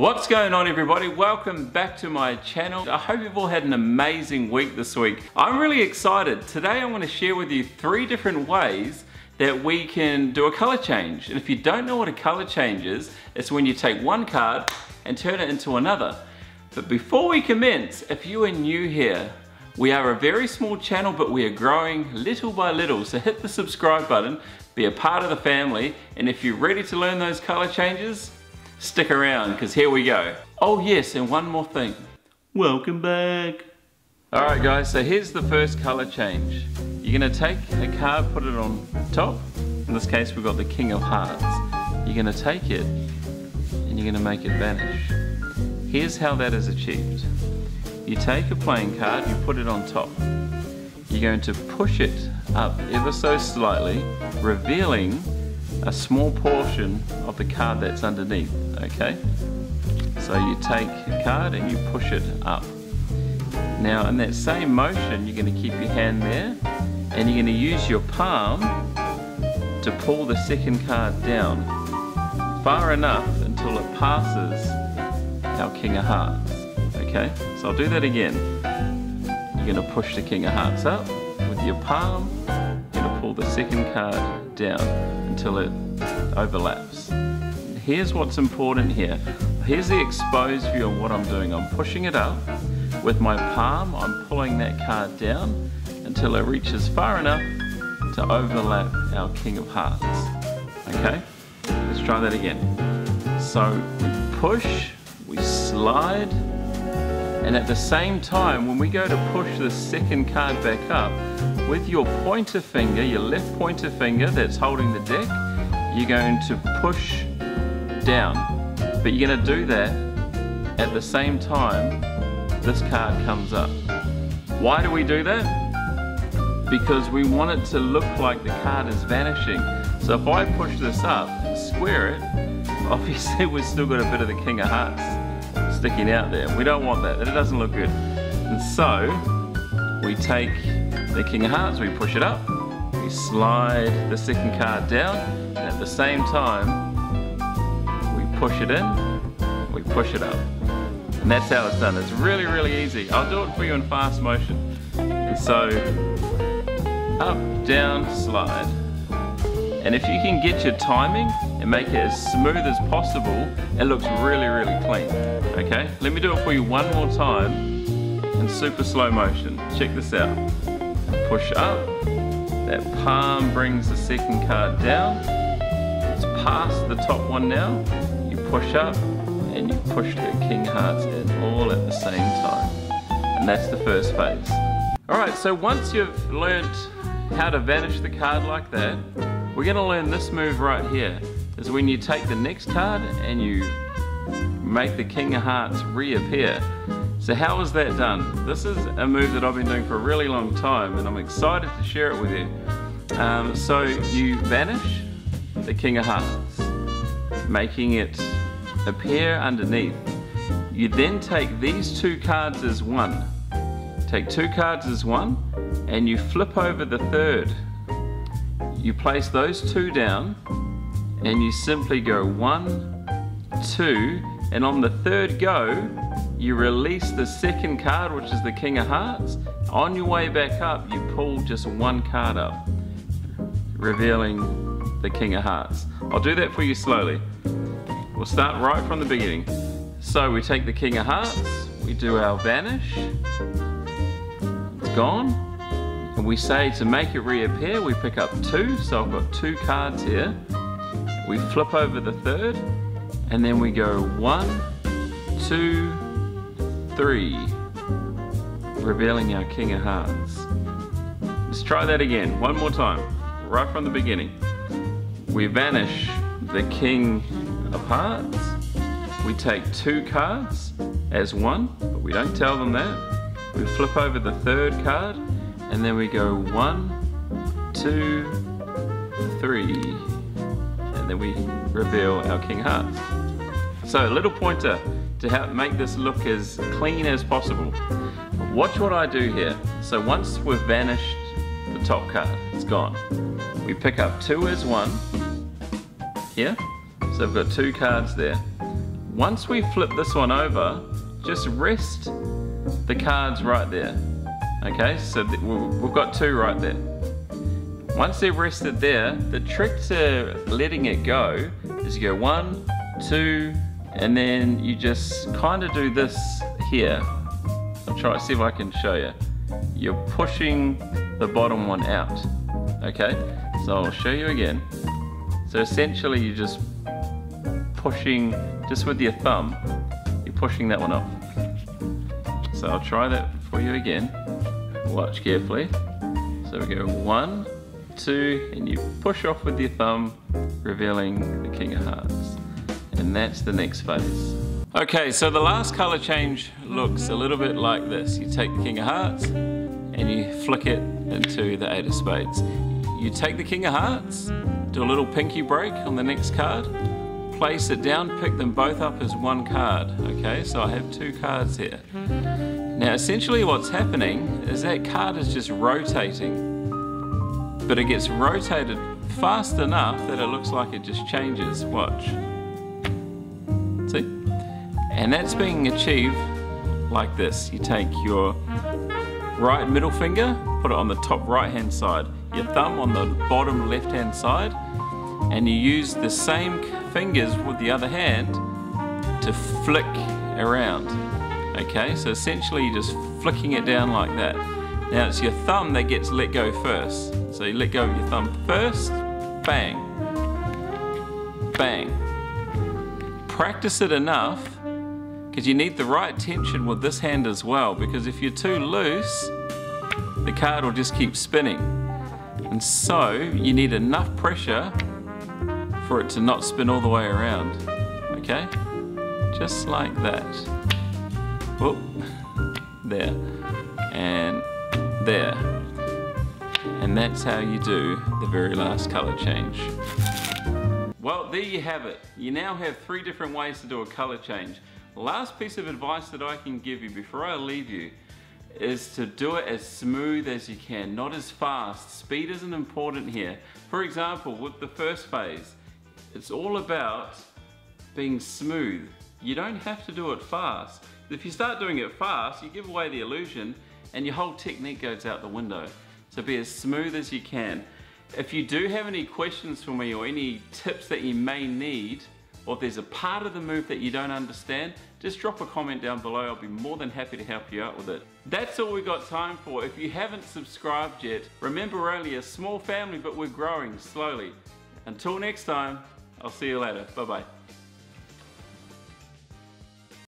What's going on, everybody? Welcome back to my channel. I hope you've all had an amazing week this week. I'm really excited. Today I want to share with you 3 different ways that we can do a color change. And if you don't know what a color change is, it's when you take one card and turn it into another. But before we commence, if you are new here, we are a very small channel, but we are growing little by little. So hit the subscribe button, be a part of the family, and if you're ready to learn those color changes, stick around, because here we go. Oh yes, and one more thing. Welcome back. Alright guys, so here's the first color change. You're going to take a card, put it on top. In this case we've got the King of Hearts. You're going to take it and you're going to make it vanish. Here's how that is achieved. You take a playing card, you put it on top. You're going to push it up ever so slightly, revealing a small portion of the card that's underneath, okay? So you take a card and you push it up. Now in that same motion, you're going to keep your hand there and you're going to use your palm to pull the second card down far enough until it passes our King of Hearts, okay? So I'll do that again. You're going to push the King of Hearts up with your palm, you're going to pull the second card down until it overlaps. Here's what's important here. Here's the exposed view of what I'm doing. I'm pushing it up. With my palm, I'm pulling that card down until it reaches far enough to overlap our King of Hearts. Okay? Let's try that again. So we push, we slide, and at the same time, when we go to push the second card back up, with your pointer finger, your left pointer finger that's holding the deck, you're going to push down. But you're going to do that at the same time this card comes up. Why do we do that? Because we want it to look like the card is vanishing. So if I push this up and square it, obviously we've still got a bit of the King of Hearts sticking out there. We don't want that. It doesn't look good. And so we take the King of Hearts, we push it up, we slide the second card down, and at the same time we push it in, we push it up. And that's how it's done. It's really, really easy. I'll do it for you in fast motion. And so, up, down, slide. And if you can get your timing and make it as smooth as possible, it looks really, really clean. Okay? Let me do it for you one more time in super slow motion. Check this out. Push up, that palm brings the second card down. It's past the top one now. You push up and you push the King of Hearts in all at the same time. And that's the first phase. Alright, so once you've learnt how to vanish the card like that, we're going to learn this move right here. Is when you take the next card and you make the King of Hearts reappear. So how is that done? This is a move that I've been doing for a really long time and I'm excited to share it with you. So you vanish the King of Hearts, making it appear underneath. You then take these 2 cards as one. Take 2 cards as one and you flip over the third. You place those 2 down and you simply go 1, 2, and on the third go, you release the second card, which is the King of Hearts. On your way back up, you pull just 1 card up, revealing the King of Hearts. I'll do that for you slowly. We'll start right from the beginning. So we take the King of Hearts, we do our vanish, it's gone, and we say to make it reappear, we pick up 2, so I've got 2 cards here. We flip over the third, and then we go 1, 2, 3, revealing our King of Hearts. Let's try that again, one more time, right from the beginning. We vanish the King of Hearts, we take 2 cards as one, but we don't tell them that. We flip over the third card, and then we go 1, 2, 3, and then we reveal our King of Hearts. So a little pointer to help make this look as clean as possible. Watch what I do here. So once we've vanished the top card, it's gone. We pick up 2 as one here. So I've got 2 cards there. once we flip this one over, just rest the cards right there. Okay, so we've got two right there. Once they're rested there, the trick to letting it go is you go 1, 2, and then you just kind of do this here. I'll try to see if I can show you. You're pushing the bottom one out. Okay, so I'll show you again. So essentially you're just pushing, just with your thumb, you're pushing that one off. So I'll try that for you again. Watch carefully. So we go 1, 2, and you push off with your thumb, revealing the King of Hearts. And that's the next phase. Okay, so the last color change looks a little bit like this. You take the King of Hearts and you flick it into the 8 of Spades. You take the King of Hearts, do a little pinky break on the next card, place it down, pick them both up as one card. Okay, so I have 2 cards here. Now essentially what's happening is that card is just rotating, but it gets rotated fast enough that it looks like it just changes. Watch. See? And that's being achieved like this. You take your right middle finger, put it on the top right hand side, your thumb on the bottom left hand side, and you use the same fingers with the other hand to flick around. Okay, so essentially you're just flicking it down like that. Now it's your thumb that gets let go first. So you let go of your thumb first, bang, bang. Practice it enough, because you need the right tension with this hand as well, because if you're too loose, the card will just keep spinning. And so you need enough pressure for it to not spin all the way around. Okay? Just like that. Whoop. There. And there. And that's how you do the very last color change. Well, there you have it. You now have 3 different ways to do a color change. The last piece of advice that I can give you before I leave you is to do it as smooth as you can, not as fast. Speed isn't important here. For example, with the first phase, it's all about being smooth. You don't have to do it fast. If you start doing it fast, you give away the illusion and your whole technique goes out the window. So be as smooth as you can. If you do have any questions for me or any tips that you may need, or if there's a part of the move that you don't understand, just drop a comment down below. I'll be more than happy to help you out with it. That's all we've got time for. If you haven't subscribed yet, remember we're only a small family, but we're growing slowly. Until next time, I'll see you later. Bye-bye.